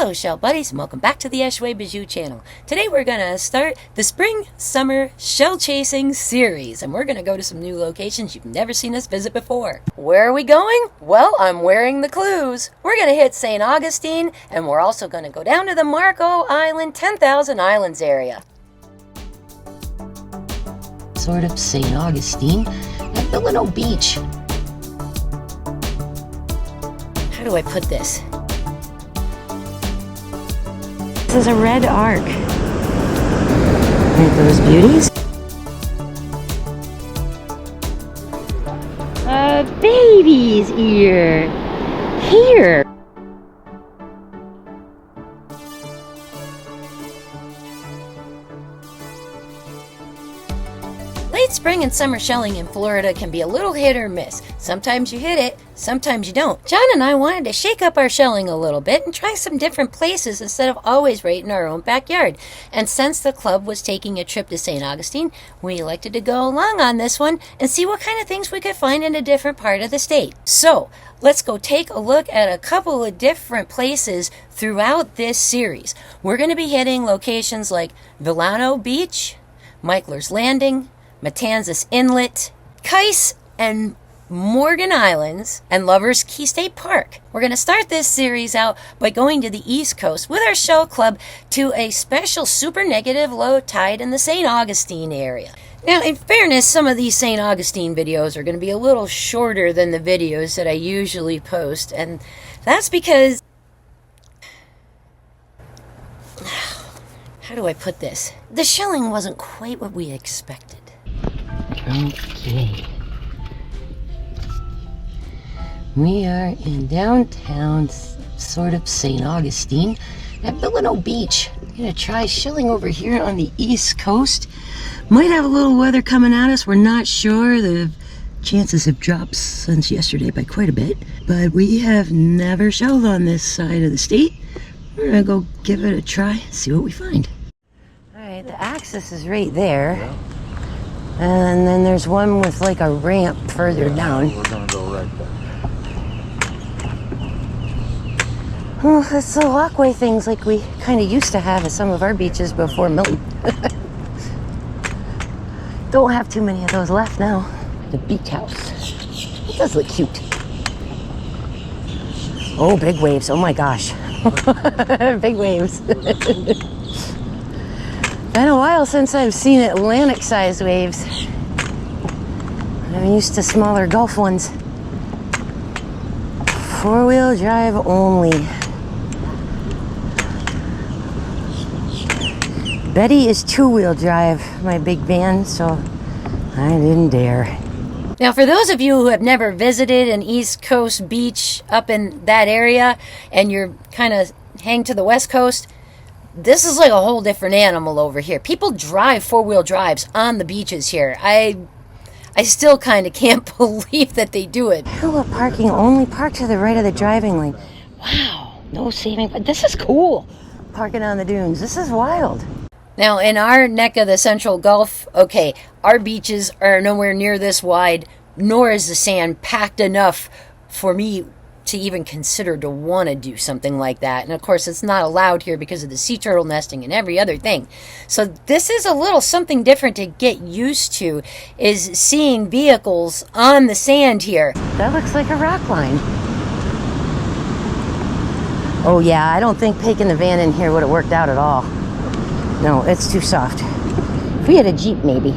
Hello shell buddies and welcome back to the Eshway Bijou channel. Today we're going to start the spring summer shell chasing series and we're going to go to some new locations you've never seen us visit before. Where are we going? Well, I'm wearing the clues. We're going to hit St. Augustine and we're also going to go down to the Marcoo Island 10,000 Islands area. Sort of St. Augustine at Vilano Beach. How do I put this? This is a red arc. Aren't those beauties? A baby's ear. Here. Late spring and summer shelling in Florida can be a little hit or miss. Sometimes you hit it, sometimes you don't. John and I wanted to shake up our shelling a little bit and try some different places instead of always right in our own backyard. And since the club was taking a trip to St. Augustine, we elected to go along on this one and see what kind of things we could find in a different part of the state. So, let's go take a look at a couple of different places throughout this series. We're going to be hitting locations like Vilano Beach, Micklers Landing, Matanzas Inlet, Kice and Morgan Islands, and Lovers Key State Park. We're going to start this series out by going to the East Coast with our shell club to a special super negative low tide in the St. Augustine area. Now, in fairness, some of these St. Augustine videos are going to be a little shorter than the videos that I usually post, and that's because... How do I put this? The shelling wasn't quite what we expected. Okay. We are in downtown, sort of St. Augustine at Vilano Beach. I'm gonna try shelling over here on the East Coast. Might have a little weather coming at us. We're not sure. The chances have dropped since yesterday by quite a bit, but we have never shelled on this side of the state. We're gonna go give it a try, see what we find. All right, the axis is right there. Yeah. And then there's one with like a ramp further down. We're gonna go right there. Oh, that's the walkway things like we kind of used to have at some of our beaches before Milton. Don't have too many of those left now. The beach house. It does look cute. Oh, big waves. Oh my gosh. Big waves. Been a while since I've seen Atlantic-sized waves. I'm used to smaller Gulf ones. Four-wheel drive only. Betty is two-wheel drive, my big van, so I didn't dare. Now, for those of you who have never visited an East Coast beach up in that area, and you're kind of hang to the West Coast, this is like a whole different animal over here. People drive four-wheel drives on the beaches here. I still kind of can't believe that they do it. Parallel parking only. Park to the right of the driving lane. Wow, no saving, but this is cool. Parking on the dunes. This is wild. Now, in our neck of the Central Gulf, okay, our beaches are nowhere near this wide, nor is the sand packed enough for me to even consider to want to do something like that. And of course, it's not allowed here because of the sea turtle nesting and every other thing. So this is a little something different to get used to, is seeing vehicles on the sand here. That looks like a rock line. Oh yeah, I don't think taking the van in here would have worked out at all. No, it's too soft. If we had a Jeep, maybe.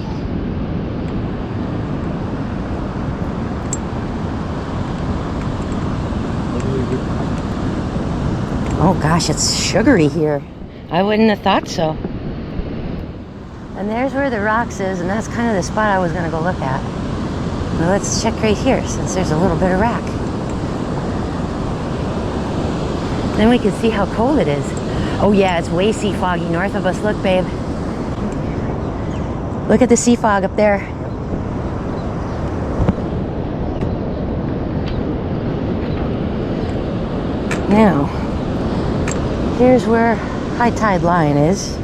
Oh gosh, it's sugary here. I wouldn't have thought so. And there's where the rocks is, and that's kind of the spot I was gonna go look at. Well, let's check right here, since there's a little bit of rock. Then we can see how cold it is. Oh yeah, it's way sea foggy north of us. Look, babe. Look at the sea fog up there. Now, here's where high tide line is,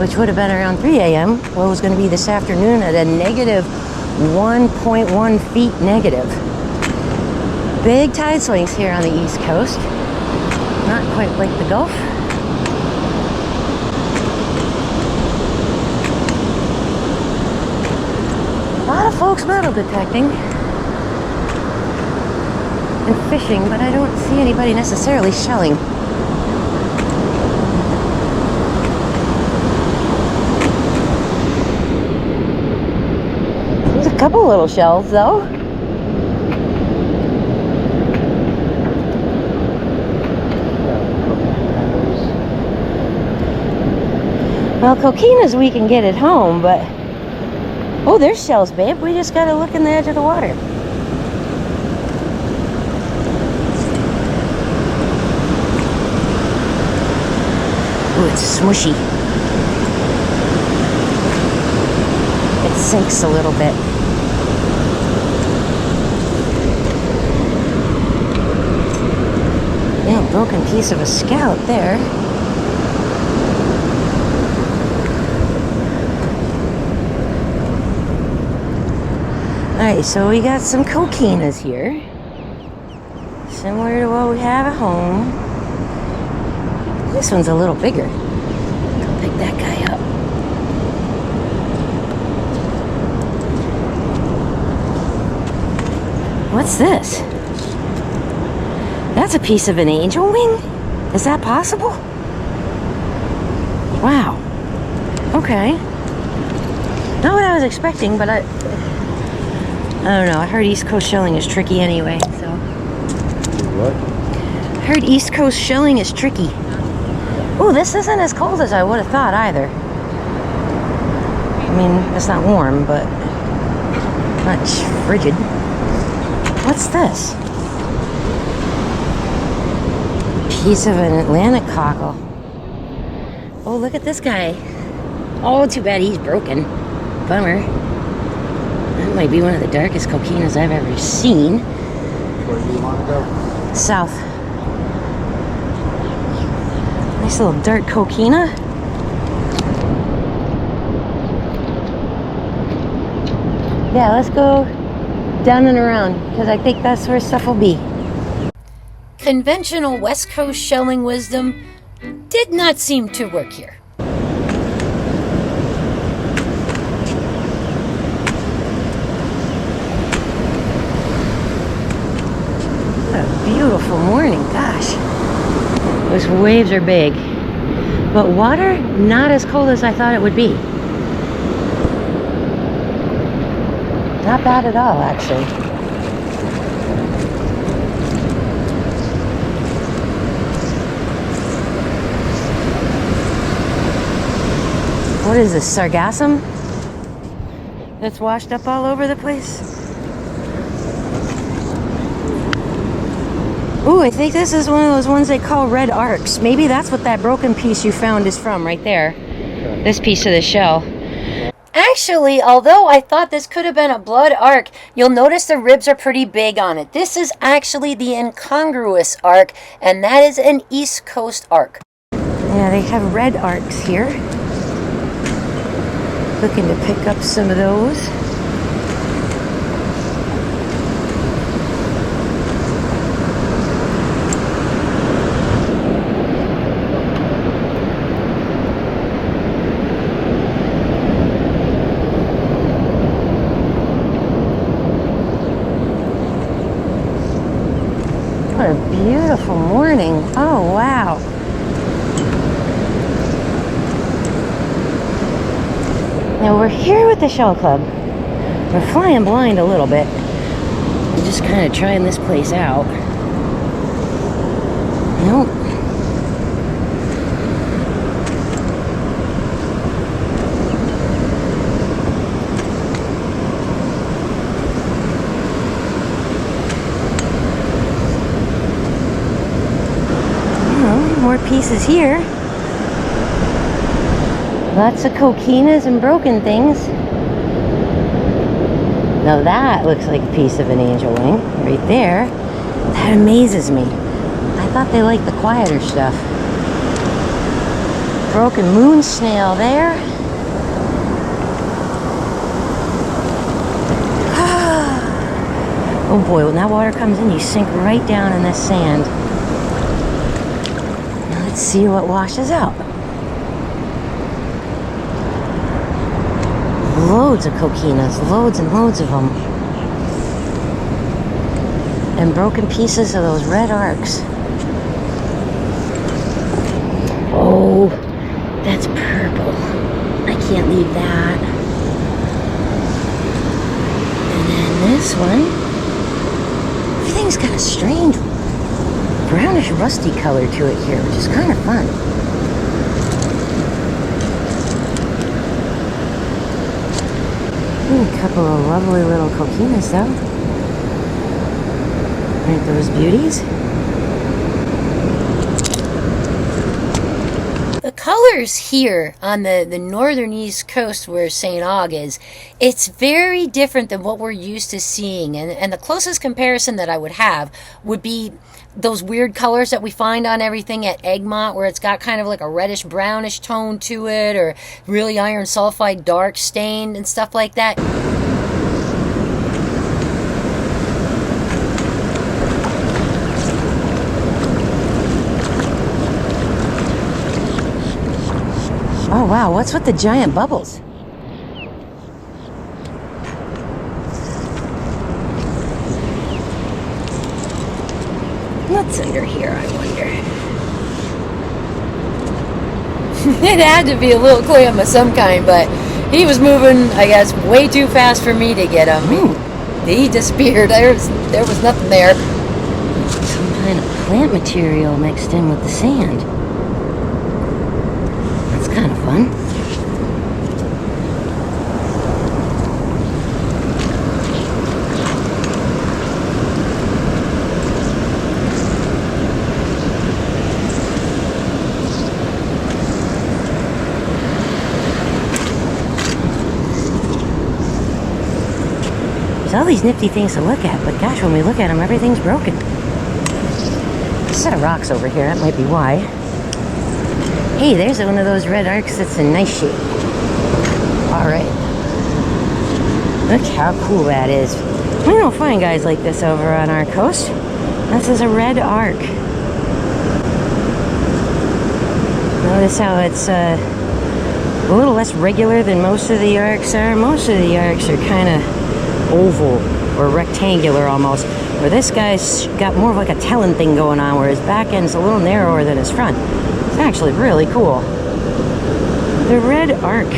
which would have been around 3 a.m. Well, it was going to be this afternoon at a negative 1.1 feet negative. Big tide swings here on the East Coast. Not quite like the Gulf. A lot of folks metal detecting and fishing, but I don't see anybody necessarily shelling. There's a couple little shells though. Well, coquinas we can get at home, but oh, there's shells, babe. We just gotta look in the edge of the water. Oh, it's smushy. It sinks a little bit. Yeah, broken piece of a scallop there. Alright, so we got some coquinas here. Similar to what we have at home. This one's a little bigger. I'll pick that guy up. What's this? That's a piece of an angel wing? Is that possible? Wow. Okay. Not what I was expecting, but I don't know. I heard East Coast shelling is tricky anyway, so. What? I heard East Coast shelling is tricky. Ooh, this isn't as cold as I would have thought either. I mean, it's not warm, but not frigid. What's this? Piece of an Atlantic cockle. Oh, look at this guy. Oh, too bad he's broken. Bummer. That might be one of the darkest coquinas I've ever seen. Where do you want to go? South. Nice little dark coquina. Yeah, let's go down and around, because I think that's where stuff will be. Conventional West Coast shelling wisdom did not seem to work here. What a beautiful morning, gosh. Those waves are big, but water not as cold as I thought it would be. Not bad at all, actually. What is this, sargassum? That's washed up all over the place? Ooh, I think this is one of those ones they call red arcs. Maybe that's what that broken piece you found is from, right there. This piece of the shell. Actually, although I thought this could have been a blood arc, you'll notice the ribs are pretty big on it. This is actually the incongruous arc, and that is an East Coast arc. Yeah, they have red arcs here. Looking to pick up some of those. What a beautiful morning. Oh, wow. Now we're here with the Shell Club. We're flying blind a little bit. We're just kind of trying this place out. Nope. More pieces here. Lots of coquinas and broken things. Now that looks like a piece of an angel wing right there. That amazes me. I thought they liked the quieter stuff. Broken moon snail there. Oh boy, when that water comes in, you sink right down in this sand. Let's see what washes out. Loads of coquinas, loads and loads of them. And broken pieces of those red arcs. Oh, that's purple. I can't leave that. And then this one. Everything's got a strange brownish rusty color to it here, which is kind of fun. A couple of lovely little coquinas though. Aren't those beauties? The colors here on the northern east coast where St. Aug is, it's very different than what we're used to seeing. And the closest comparison that I would have would be those weird colors that we find on everything at Egmont, where it's got kind of like a reddish brownish tone to it, or really iron sulfide dark stained and stuff like that. Oh wow, what's with the giant bubbles? What's under here, I wonder? It had to be a little clam of some kind, but he was moving, I guess, way too fast for me to get him. He disappeared. There was nothing there. Some kind of plant material mixed in with the sand. That's kind of fun. There's all these nifty things to look at, but gosh, when we look at them, everything's broken. There's a set of rocks over here, that might be why. Hey, there's one of those red arcs that's in nice shape. Alright. Look how cool that is. We don't find guys like this over on our coast. This is a red arc. Notice how it's a little less regular than most of the arcs are. Most of the arcs are kind of oval or rectangular almost, where this guy's got more of like a talon thing going on, where his back end's a little narrower than his front. It's actually really cool. The red arc.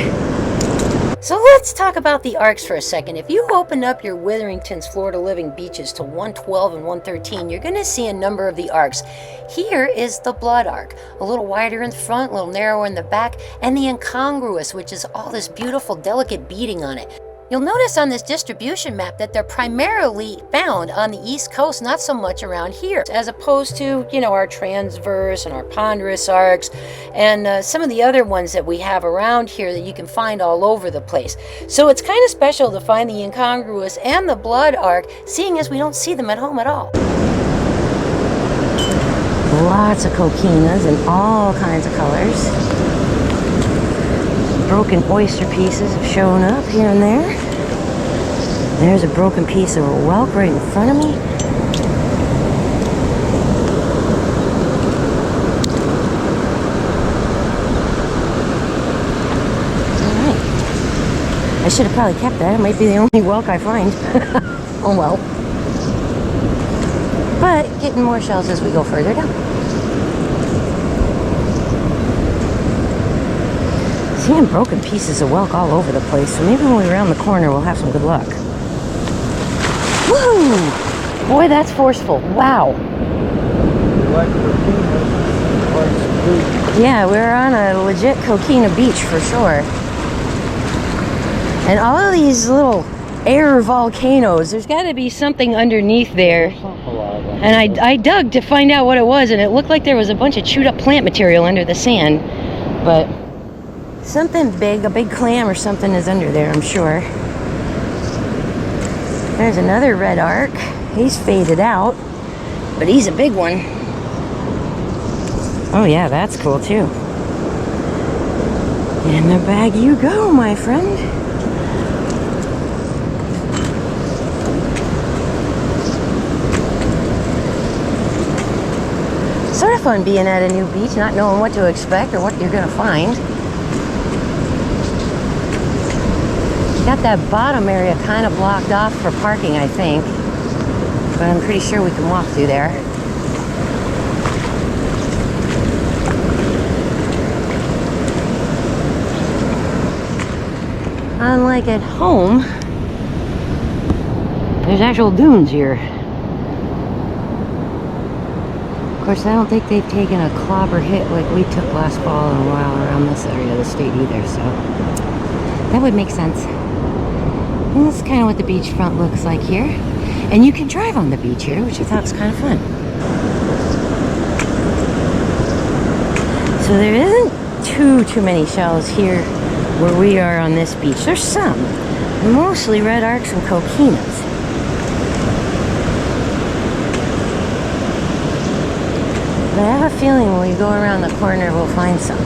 So let's talk about the arcs for a second. If you open up your Witherington's Florida Living beaches to 112 and 113, you're going to see a number of the arcs. Here is the blood arc, a little wider in the front, a little narrower in the back, and the incongruous, which is all this beautiful, delicate beading on it. You'll notice on this distribution map that they're primarily found on the East Coast, not so much around here, as opposed to, you know, our transverse and our ponderous arcs and some of the other ones that we have around here that you can find all over the place. So it's kind of special to find the incongruous and the blood arc, seeing as we don't see them at home at all. Lots of coquinas in all kinds of colors. Broken oyster pieces have shown up here and there. There's a broken piece of a whelk right in front of me. Alright. I should have probably kept that. It might be the only whelk I find. Oh well. But getting more shells as we go further down. Seeing broken pieces of whelk all over the place, so maybe when we round the corner we'll have some good luck. Woo! Boy, that's forceful. Wow. Yeah, we're on a legit coquina beach for sure. And all of these little air volcanoes, there's got to be something underneath there. And I dug to find out what it was, and it looked like there was a bunch of chewed up plant material under the sand. But something big, a big clam or something is under there, I'm sure. There's another red arc. He's faded out, but he's a big one. Oh yeah, that's cool too. In the bag you go, my friend. Sort of fun being at a new beach, not knowing what to expect or what you're gonna find. Got that bottom area kind of blocked off for parking, I think. But I'm pretty sure we can walk through there. Unlike at home, there's actual dunes here. Of course, I don't think they've taken a clobber hit like we took last fall in a while around this area of the state either, so that would make sense. And that's kind of what the beachfront looks like here. And you can drive on the beach here, which I thought was kind of fun. So there isn't too many shells here where we are on this beach. There's some, mostly red arcs and coquinas. But I have a feeling when we go around the corner, we'll find some.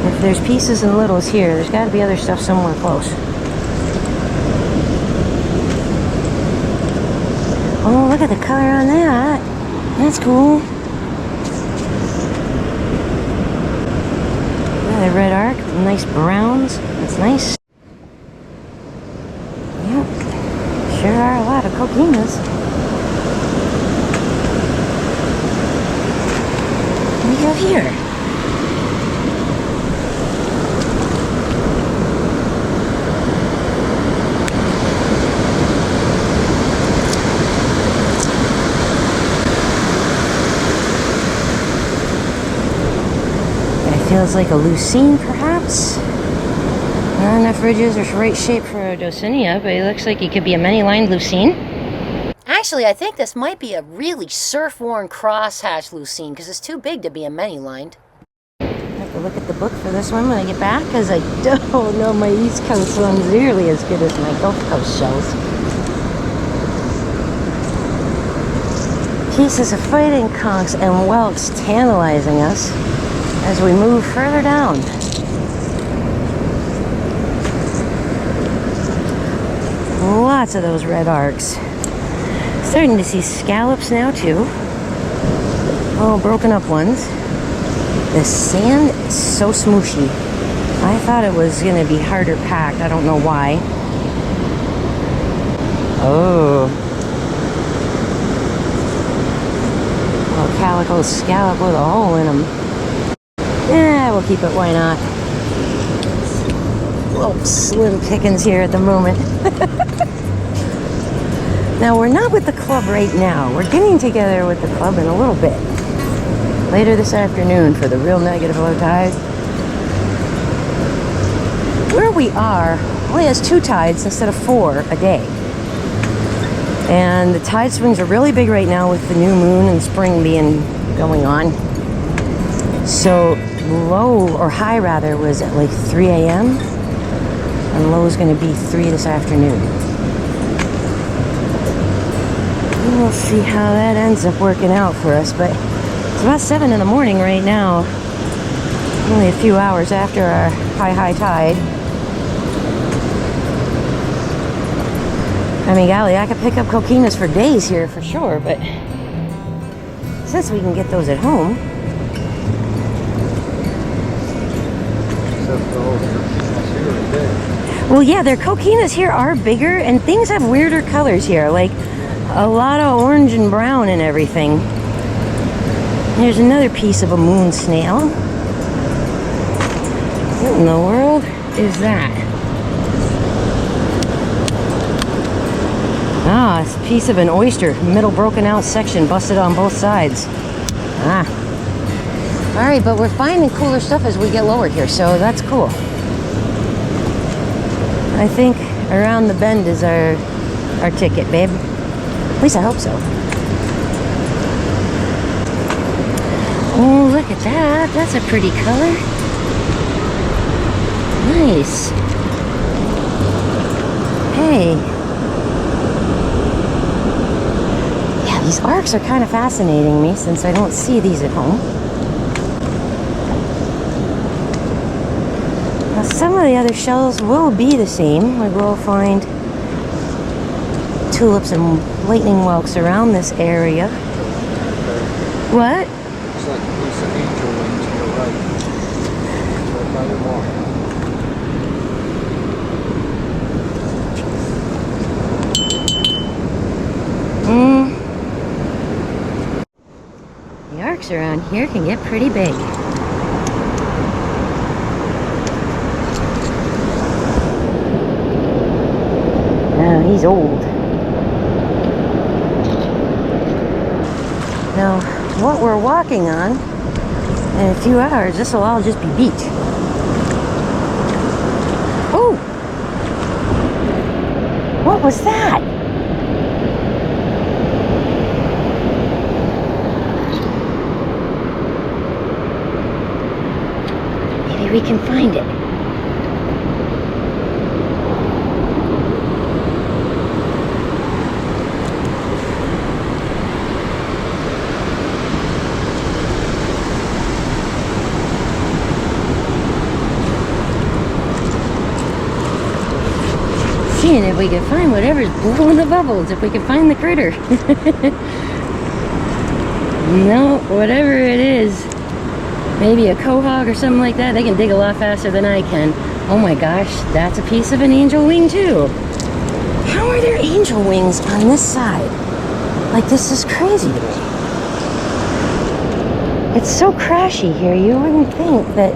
If there's pieces and littles here, there's got to be other stuff somewhere close. Oh, look at the color on that. That's cool. Yeah, the red arc, nice browns. That's nice. Yep, sure are a lot of coquinas. What do we have here? Feels like a lucine, perhaps. Not enough ridges or right shape for a docinia, but it looks like it could be a many-lined lucine. Actually, I think this might be a really surf-worn crosshatch lucine because it's too big to be a many-lined. I have to look at the book for this one when I get back because I don't know my East Coast ones nearly as good as my Gulf Coast shells. Pieces of fighting conchs and whelks tantalizing us as we move further down. Lots of those red arcs. Starting to see scallops now too. Oh, broken up ones. The sand is so smooshy. I thought it was going to be harder packed. I don't know why. Oh. A calico scallop with a hole in them. Yeah, we'll keep it, why not? Little slim pickings here at the moment. Now, we're not with the club right now. We're getting together with the club in a little bit. Later this afternoon for the real negative low tide. Where we are only has 2 tides instead of 4 a day. And the tide swings are really big right now with the new moon and spring going on. So low, or high rather, was at like 3 a.m. and low is going to be 3 this afternoon. We'll see how that ends up working out for us, but it's about 7 in the morning right now. Only a few hours after our high tide. I mean, golly, I could pick up coquinas for days here for sure, but since we can get those at home. Well, yeah, their coquinas here are bigger, and things have weirder colors here, like a lot of orange and brown and everything. There's another piece of a moon snail. What in the world is that? Ah, it's a piece of an oyster, middle broken out section, busted on both sides. Ah. All right, but we're finding cooler stuff as we get lower here, so that's cool. I think around the bend is our ticket, babe. At least I hope so. Oh, look at that. That's a pretty color. Nice. Hey. Yeah, these arcs are kind of fascinating me since I don't see these at home. Now, some of the other shells will be the same. We will find tulips and lightning whelks around this area. What? Looks like a piece of angel wing to your right. Right by your walk. The arcs around here can get pretty big. Now he's old. Now, what we're walking on, in a few hours, this will all just be beach. Oh! What was that? Maybe we can find it. Seeing if we can find whatever's blowing the bubbles, if we can find the critter. No, whatever it is, maybe a quahog or something like that, they can dig a lot faster than I can. Oh my gosh, that's a piece of an angel wing too. How are there angel wings on this side? Like, this is crazy to me. It's so crashy here, you wouldn't think that.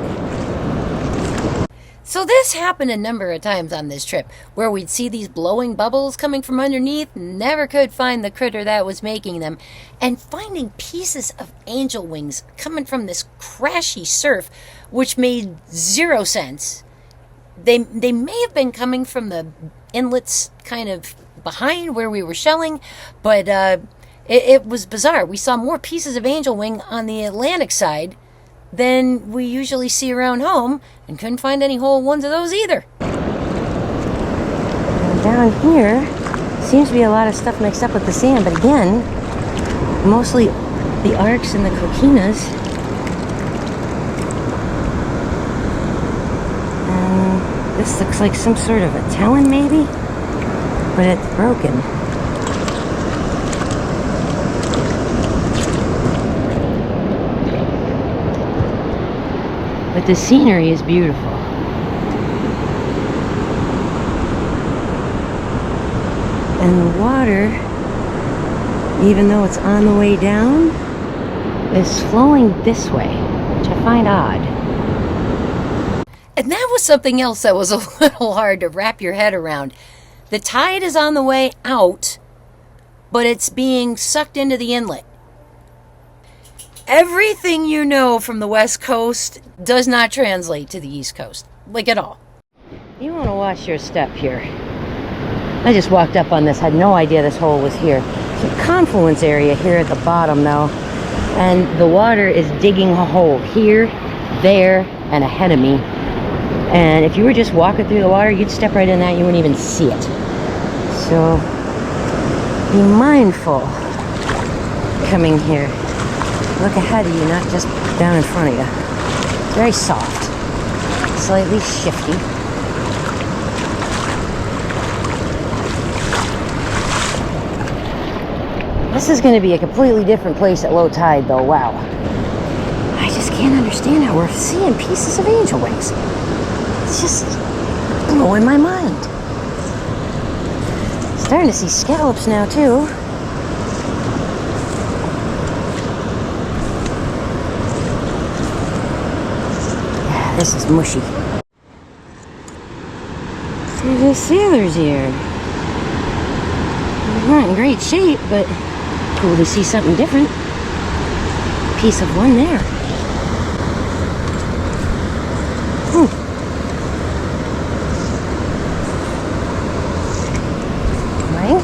So this happened a number of times on this trip, where we'd see these blowing bubbles coming from underneath, never could find the critter that was making them, and finding pieces of angel wings coming from this crashy surf, which made zero sense. They may have been coming from the inlets kind of behind where we were shelling, but it was bizarre. We saw more pieces of angel wing on the Atlantic side than we usually see around home, and couldn't find any whole ones of those either. And down here seems to be a lot of stuff mixed up with the sand, but again, mostly the arcs and the coquinas. And this looks like some sort of a talon maybe, but it's broken. But the scenery is beautiful. And the water, even though it's on the way down, is flowing this way, which I find odd. And that was something else that was a little hard to wrap your head around. The tide is on the way out, but it's being sucked into the inlet. Everything you know from the West Coast does not translate to the East Coast, like at all. You want to watch your step here. I just walked up on this, had no idea this hole was here. It's a confluence area here at the bottom though, and the water is digging a hole here, there, and ahead of me. And if you were just walking through the water, you'd step right in that, you wouldn't even see it. So be mindful coming here. Look ahead of you, not just down in front of you. Very soft, slightly shifty. This is going to be a completely different place at low tide though, wow. I just can't understand how we're seeing pieces of angel wings. It's just blowing my mind. Starting to see scallops now too. This is mushy. There's a sailor's ear. It's not in great shape, but cool to see something different. Piece of one there. Right?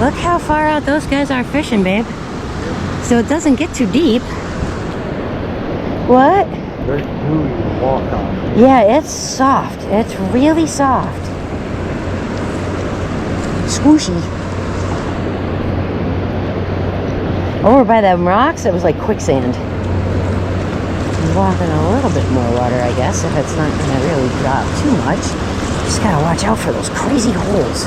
Look how far out those guys are fishing, babe. So it doesn't get too deep. What? Very gooey to walk on. Yeah, it's soft. It's really soft. Squishy. Over by them rocks, it was like quicksand. I'm walking a little bit more water, I guess, if it's not going to really drop too much. Just gotta watch out for those crazy holes.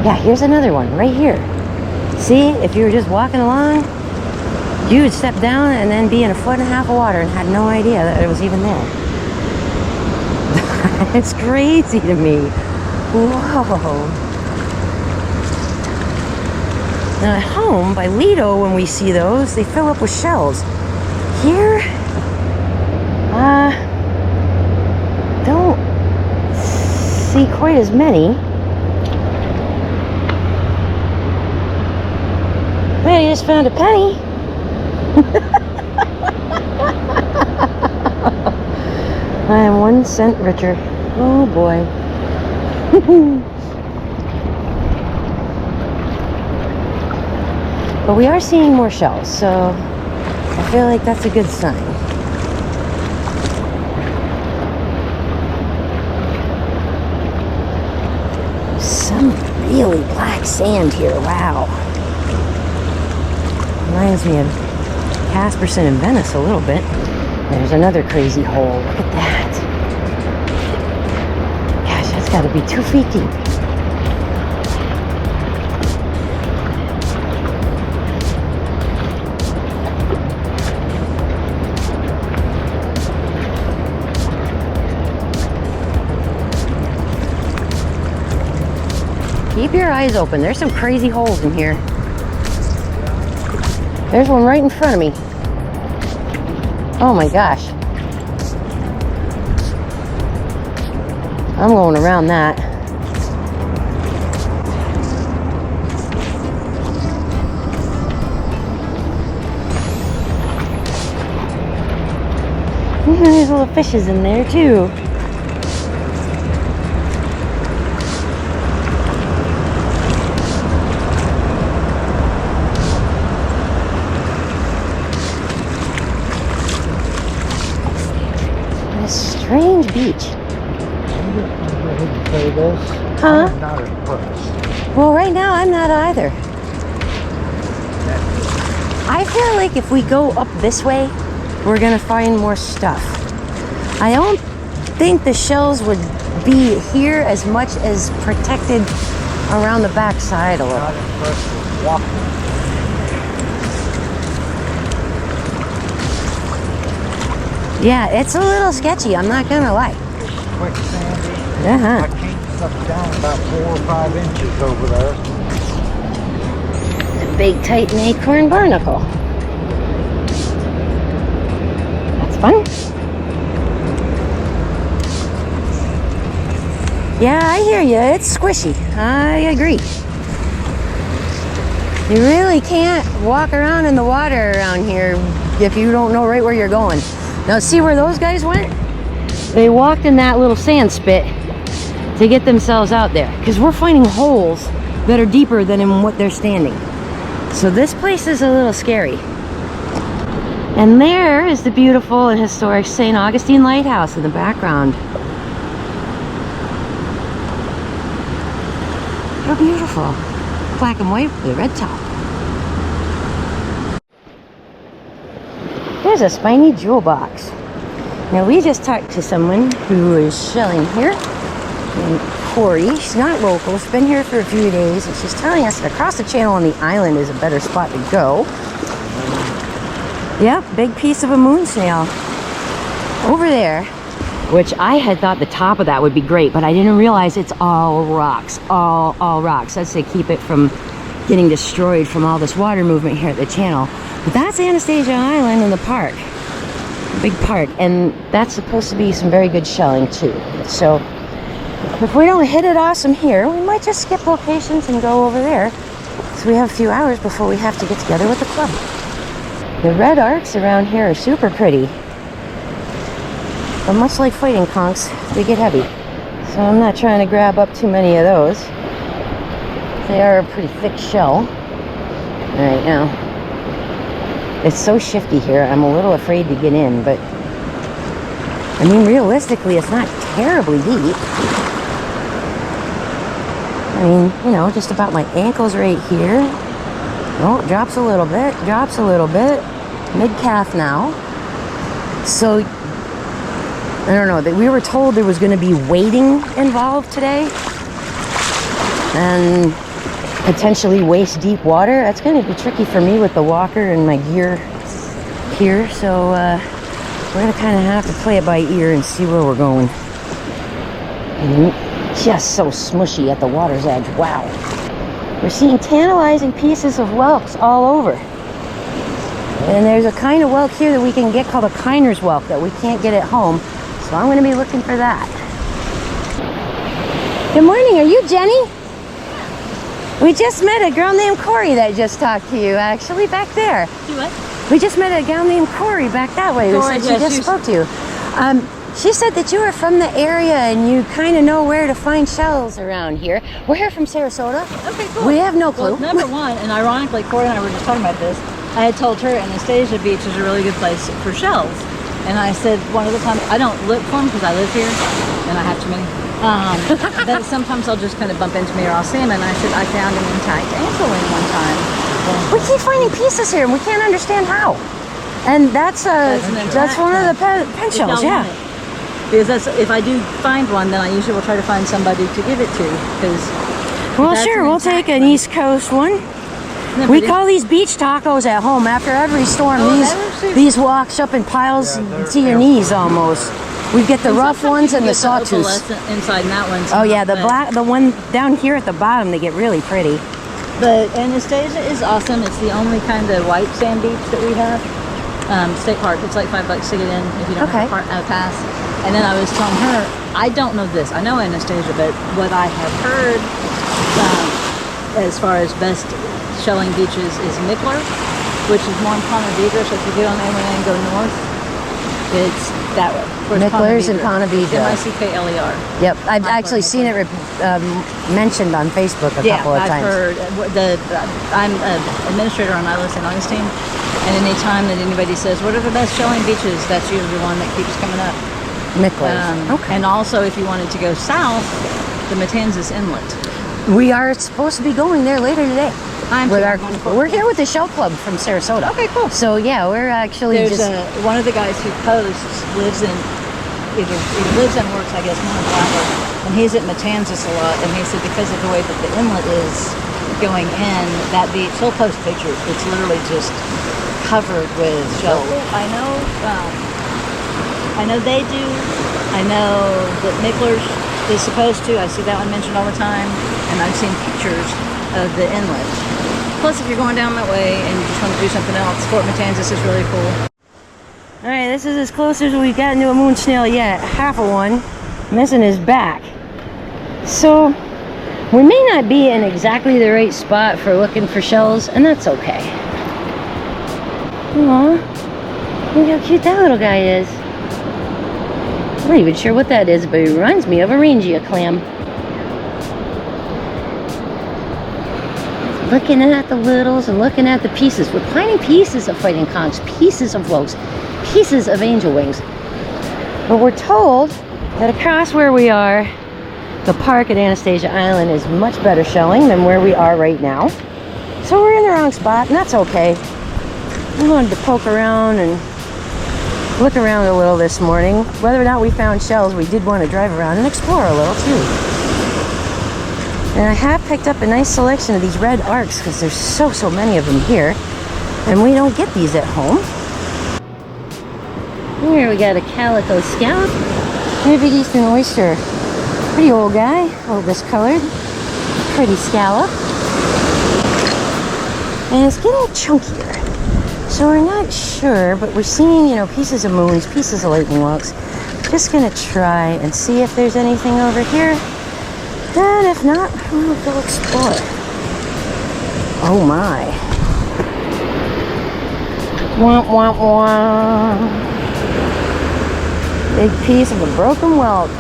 Yeah, here's another one right here. See, if you were just walking along, you would step down and then be in 1.5 feet of water and had no idea that it was even there. It's crazy to me. Whoa. Now at home, by Lido, when we see those, they fill up with shells. Here, don't see quite as many. Man, you just found a penny. I am 1 cent richer. Oh boy. But we are seeing more shells, so I feel like that's a good sign. Some really black sand here, wow. Reminds me of Casperson and Venice a little bit. There's another crazy hole. Look at that. Gosh, that's got to be 2 feet deep. Keep your eyes open. There's some crazy holes in here. There's one right in front of me. Oh my gosh. I'm going around that. There's little fishes in there too. Strange beach. Huh? I'm not impressed. Well, right now I'm not either. I feel like if we go up this way, we're gonna find more stuff. I don't think the shells would be here as much as protected around the back side a little. Not impressed with walking. Yeah, it's a little sketchy, I'm not gonna lie. Quick sandy. Uh-huh. I came up down about 4 or 5 inches over there. A big Titan acorn barnacle. That's fun. Yeah, I hear you. It's squishy. I agree. You really can't walk around in the water around here if you don't know right where you're going. Now see where those guys went? They walked in that little sand spit to get themselves out there, because we're finding holes that are deeper than in what they're standing. So this place is a little scary. And there is the beautiful and historic St. Augustine Lighthouse in the background. How beautiful. Black and white with a red top. There's a spiny jewel box. Now we just talked to someone who is shelling here, named Corey. She's not local, she's been here for a few days, and she's telling us that across the channel on the island is a better spot to go. Yep, big piece of a moon snail. Over there, which I had thought the top of that would be great, but I didn't realize it's all rocks, all rocks. That's to keep it from getting destroyed from all this water movement here at the channel. But that's Anastasia Island in the park, big park, and that's supposed to be some very good shelling too. So if we don't hit it awesome here, we might just skip locations and go over there. So we have a few hours before we have to get together with the club. The red arcs around here are super pretty. But much like fighting conchs, they get heavy. So I'm not trying to grab up too many of those. They are a pretty thick shell. Alright, now, it's so shifty here, I'm a little afraid to get in, but I mean, realistically, it's not terribly deep. I mean, you know, just about my ankles right here. Oh, it drops a little bit, drops a little bit. Mid-calf now. So I don't know, that we were told there was going to be wading involved today. And potentially waist deep water. That's going to be tricky for me with the walker and my gear here. So we're going to kind of have to play it by ear and see where we're going. And just so smushy at the water's edge. Wow. We're seeing tantalizing pieces of whelks all over. And there's a kind of whelk here that we can get called a Kiner's whelk that we can't get at home. So I'm going to be looking for that. Good morning. Are you Jenny? We just met a girl named Corey that just talked to you, actually, back there. You what? We just met a gal named Corey back that way. Corey, She just spoke to you. She said that you were from the area and you kind of know where to find shells around here. We're here from Sarasota. Okay, cool. We have no clue. Well, number one, and ironically, Corey and I were just talking about this. I had told her Anastasia Beach is a really good place for shells. And I said one of the times, I don't look for them because I live here and I have too many. But sometimes I'll just kind of bump into me or I'll see them. And I said, I found an intact angel wing one time. We keep finding pieces here and we can't understand how. And that's one of the pen shells, yeah. Because if I do find one, then I usually will try to find somebody to give it to. Well, sure, we'll take an East Coast one. We call these beach tacos at home. After every storm, these wash up in piles to your knees almost. We get the rough ones and the sawtooths. Inside and that one's oh yeah, the one down here at the bottom, they get really pretty. But Anastasia is awesome. It's the only kind of white sand beach that we have. State park. It's like $5 to get in if you don't have a pass. And then I was telling her, I don't know this. I know Anastasia, but what I have heard as far as best shelling beaches is Mickler, which is more in Ponte Vedra. So if you get on A1 and go north, it's that way. Micklers and Ponte Vedra. Mickler. Yep, I've actually seen it mentioned on Facebook a couple of times. I've heard. I'm an administrator on Island St. Augustine, and any time that anybody says, what are the best shelling beaches, that's usually one that keeps coming up. Micklers. And also, if you wanted to go south, the Matanzas Inlet. We are supposed to be going there later today. We're here with the Shell Club from Sarasota. Okay, cool. So yeah, we're actually one of the guys who posts lives in either lives and works, I guess, more in Florida, and he's at Matanzas a lot. And he said because of the way that the inlet is going in that beach, he'll post pictures. It's literally just covered with shells. I know they do. I know that Micklers is supposed to. I see that one mentioned all the time, and I've seen pictures of the inlet. Plus, if you're going down that way and you just want to do something else, Fort Matanzas is really cool. All right, this is as close as we've gotten to a moon snail yet. Half of one, missing his back. So we may not be in exactly the right spot for looking for shells, and that's okay. Aww, look how cute that little guy is. I'm not even sure what that is, but it reminds me of a rangia clam. Looking at the littles and looking at the pieces. We're finding pieces of fighting conchs, pieces of whelks, pieces of angel wings. But we're told that across where we are, the park at Anastasia Island is much better shelling than where we are right now. So we're in the wrong spot, and that's okay. We wanted to poke around and look around a little this morning. Whether or not we found shells, we did want to drive around and explore a little too. And I have picked up a nice selection of these red arcs because there's so many of them here. And we don't get these at home. Here we got a calico scallop. And a big eastern oyster. Pretty old guy, all discolored. Pretty scallop. And it's getting chunkier. So we're not sure, but we're seeing, pieces of moons, pieces of lightning whelks. Just gonna try and see if there's anything over here. And if not, we'll go explore. Oh my. Womp womp womp. Big piece of a broken whelk.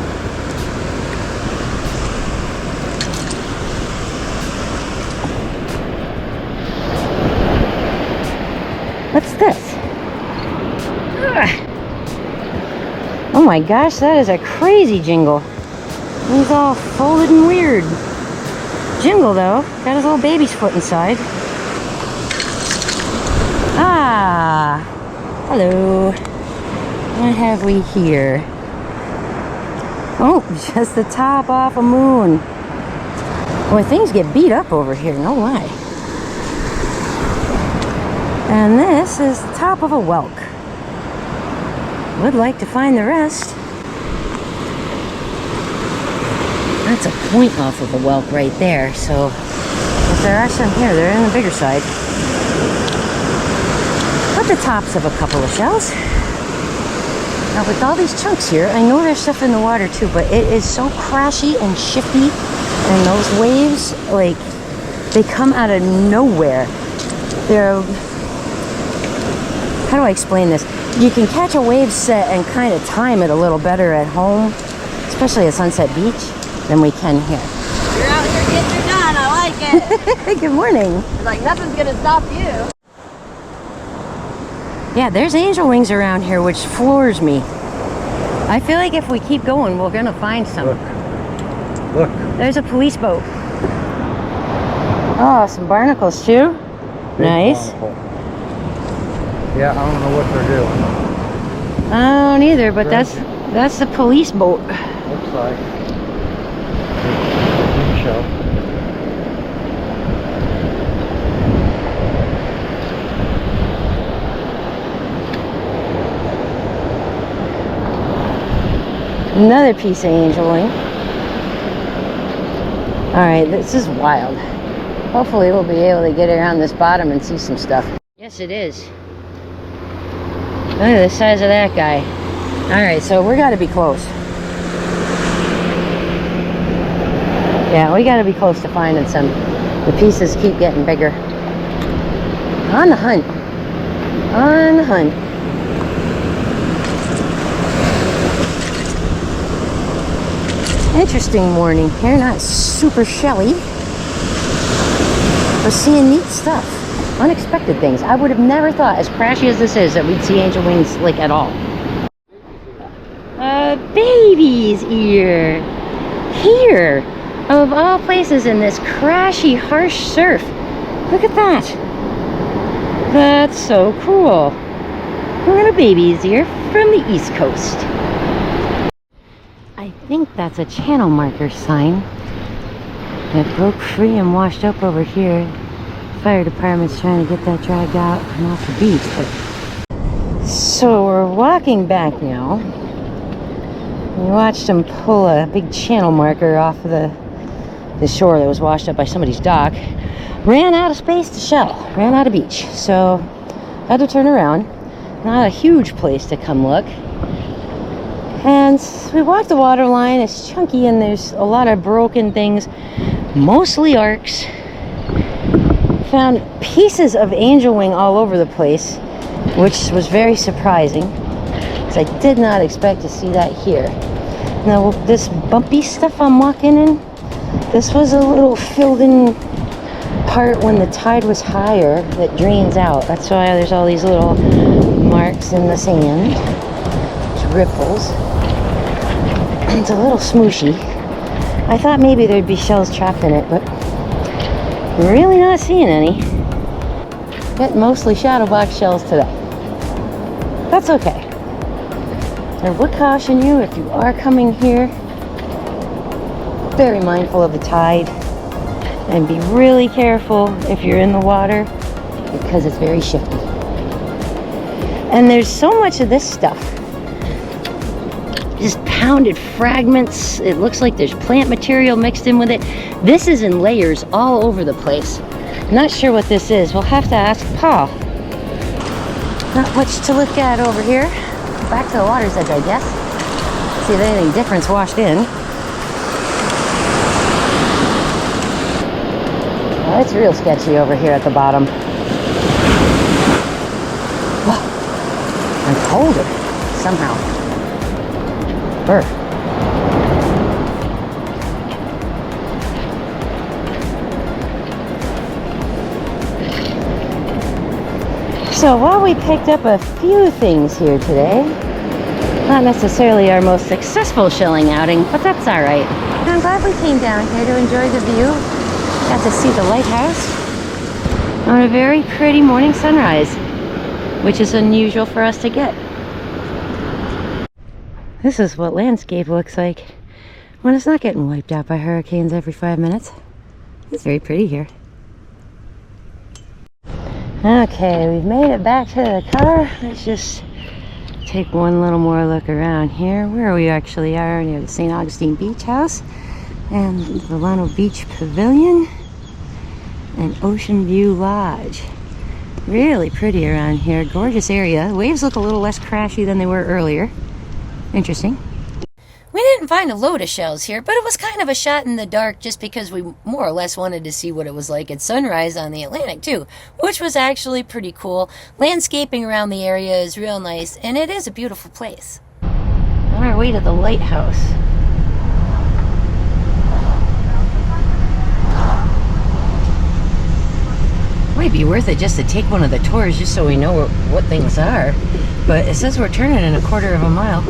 What's this? Ugh. Oh my gosh, that is a crazy jingle. He's all folded and weird. Jingle though, got his little baby's foot inside. Ah, hello. What have we here? Oh, just the top off a moon. Boy, things get beat up over here, no lie. And this is the top of a whelk. Would like to find the rest. That's a point off of a whelk right there, so if there are some here, they're in the bigger side. But the tops of a couple of shells. Now with all these chunks here, I know there's stuff in the water too, but it is so crashy and shifty, and those waves, like, they come out of nowhere. They're, how do I explain this? You can catch a wave set and kind of time it a little better at home, especially at Sunset Beach, than we can here. You're out here getting it done. I like it. Good morning. It's like nothing's gonna stop you. Yeah, there's angel wings around here, which floors me. I feel like if we keep going, we're gonna find some. Look. There's a police boat. Oh, some barnacles too. Big nice. barnacle. Yeah, I don't know what they're doing. I don't either, but that's the police boat. Looks like. Good show. Another piece of angel wing. Alright, this is wild. Hopefully we'll be able to get around this bottom and see some stuff. Yes, it is. Look at the size of that guy. Alright, so we gotta be close. Yeah, we gotta be close to finding some. The pieces keep getting bigger. On the hunt. On the hunt. Interesting morning here, not super shelly, but seeing neat stuff, unexpected things. I would have never thought, as crashy as this is, that we'd see angel wings like at all. A baby's ear here, of all places, in this crashy, harsh surf. Look at that. That's so cool. Look at a baby's ear from the East Coast. I think that's a channel marker sign that broke free and washed up over here. Fire department's trying to get that dragged out and off the beach. But... So we're walking back now. We watched them pull a big channel marker off of the shore that was washed up by somebody's dock. Ran out of space to shell. Ran out of beach. So had to turn around. Not a huge place to come look. And we walked the water line. It's chunky and there's a lot of broken things, mostly arcs. Found pieces of angel wing all over the place, which was very surprising, because I did not expect to see that here. Now this bumpy stuff I'm walking in, this was a little filled in part when the tide was higher that drains out. That's why there's all these little marks in the sand, ripples. It's a little smooshy. I thought maybe there'd be shells trapped in it, but really not seeing any. Get mostly shadow box shells today. That's okay. I would caution you, if you are coming here, very mindful of the tide, and be really careful if you're in the water, because it's very shifty. And there's so much of this stuff. Just pounded fragments. It looks like there's plant material mixed in with it. This is in layers all over the place. Not sure what this is. We'll have to ask Paul. Not much to look at over here. Back to the water's edge, I guess. See if anything different's washed in. Oh, it's real sketchy over here at the bottom. And colder somehow. So while we picked up a few things here today, not necessarily our most successful shelling outing, but that's all right. I'm glad we came down here to enjoy the view. Got to see the lighthouse on a very pretty morning sunrise, which is unusual for us to get. This is what landscape looks like. when it's not getting wiped out by hurricanes every 5 minutes. It's very pretty here. Okay, we've made it back to the car. Let's just take one little more look around here, where we actually are near the St. Augustine Beach House and Vilano Beach Pavilion and Ocean View Lodge. Really pretty around here. Gorgeous area. Waves look a little less crashy than they were earlier. Interesting. We didn't find a load of shells here, but it was kind of a shot in the dark just because we more or less wanted to see what it was like at sunrise on the Atlantic too, which was actually pretty cool. Landscaping around the area is real nice, and it is a beautiful place. On our way to the lighthouse. Might be worth it just to take one of the tours just so we know what things are, but it says we're turning in a quarter of a mile.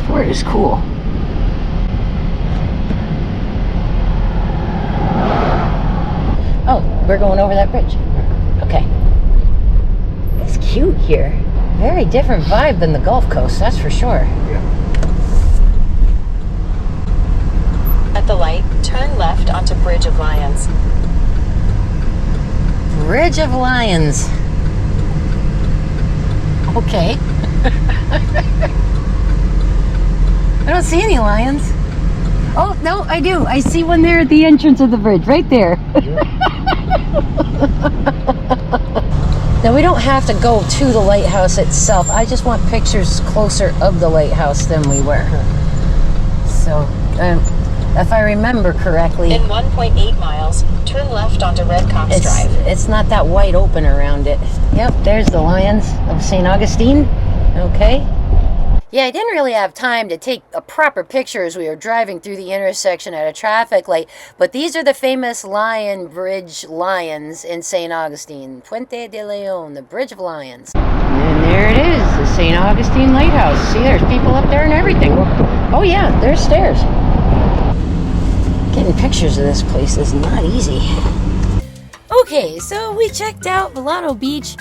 Fort is cool. Oh, we're going over that bridge. Okay. It's cute here. Very different vibe than the Gulf Coast, that's for sure. Yeah. At the light, turn left onto Bridge of Lions. Bridge of Lions. Okay. I don't see any lions. Oh, no, I do. I see one there at the entrance of the bridge, right there. Now, we don't have to go to the lighthouse itself. I just want pictures closer of the lighthouse than we were. So, if I remember correctly, In 1.8 miles, turn left onto Red Cox Drive. it's not that wide open around it. Yep, there's the Lions of St. Augustine. Okay. Yeah, I didn't really have time to take a proper picture as we were driving through the intersection at a traffic light, but these are the famous Lion Bridge Lions in St. Augustine. Puente de Leon, the Bridge of Lions. And there it is, the St. Augustine Lighthouse. See, there's people up there and everything. Oh yeah, there's stairs. Getting pictures of this place is not easy. Okay, so we checked out Vilano Beach.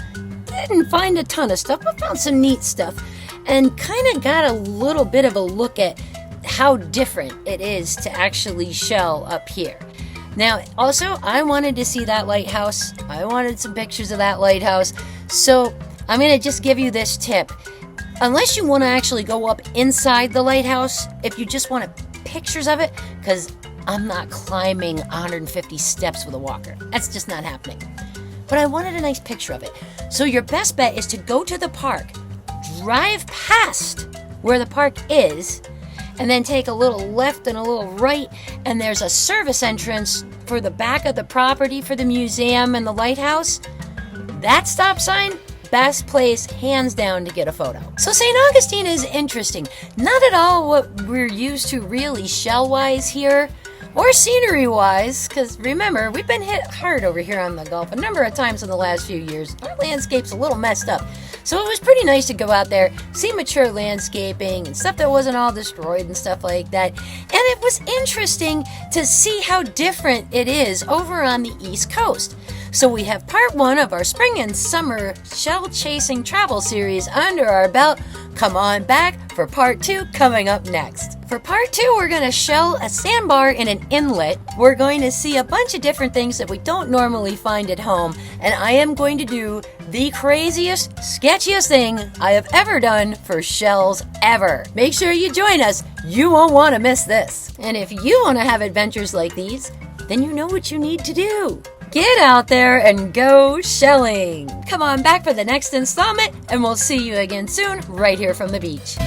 Didn't find a ton of stuff, but found some neat stuff. And kind of got a little bit of a look at how different it is to actually shell up here. Now, also, I wanted to see that lighthouse. I wanted some pictures of that lighthouse. So I'm going to just give you this tip. Unless you want to actually go up inside the lighthouse, if you just want pictures of it, because I'm not climbing 150 steps with a walker. That's just not happening. But I wanted a nice picture of it. So your best bet is to go to the park, drive past where the park is, and then take a little left and a little right, and there's a service entrance for the back of the property for the museum and the lighthouse. That stop sign, best place hands down to get a photo. So St. Augustine is interesting. Not at all what we're used to really shell-wise here, or scenery-wise, because remember, we've been hit hard over here on the Gulf a number of times in the last few years. Our landscape's a little messed up. So it was pretty nice to go out there, see mature landscaping and stuff that wasn't all destroyed and stuff like that. And it was interesting to see how different it is over on the East Coast. So we have part 1 of our spring and summer shell chasing travel series under our belt. Come on back for part 2 coming up next. For part 2, we're going to shell a sandbar in an inlet. We're going to see a bunch of different things that we don't normally find at home. And I am going to do the craziest, sketchiest thing I have ever done for shells ever. Make sure you join us. You won't want to miss this. And if you want to have adventures like these, then you know what you need to do. Get out there and go shelling. Come on back for the next installment, and we'll see you again soon right here from the beach.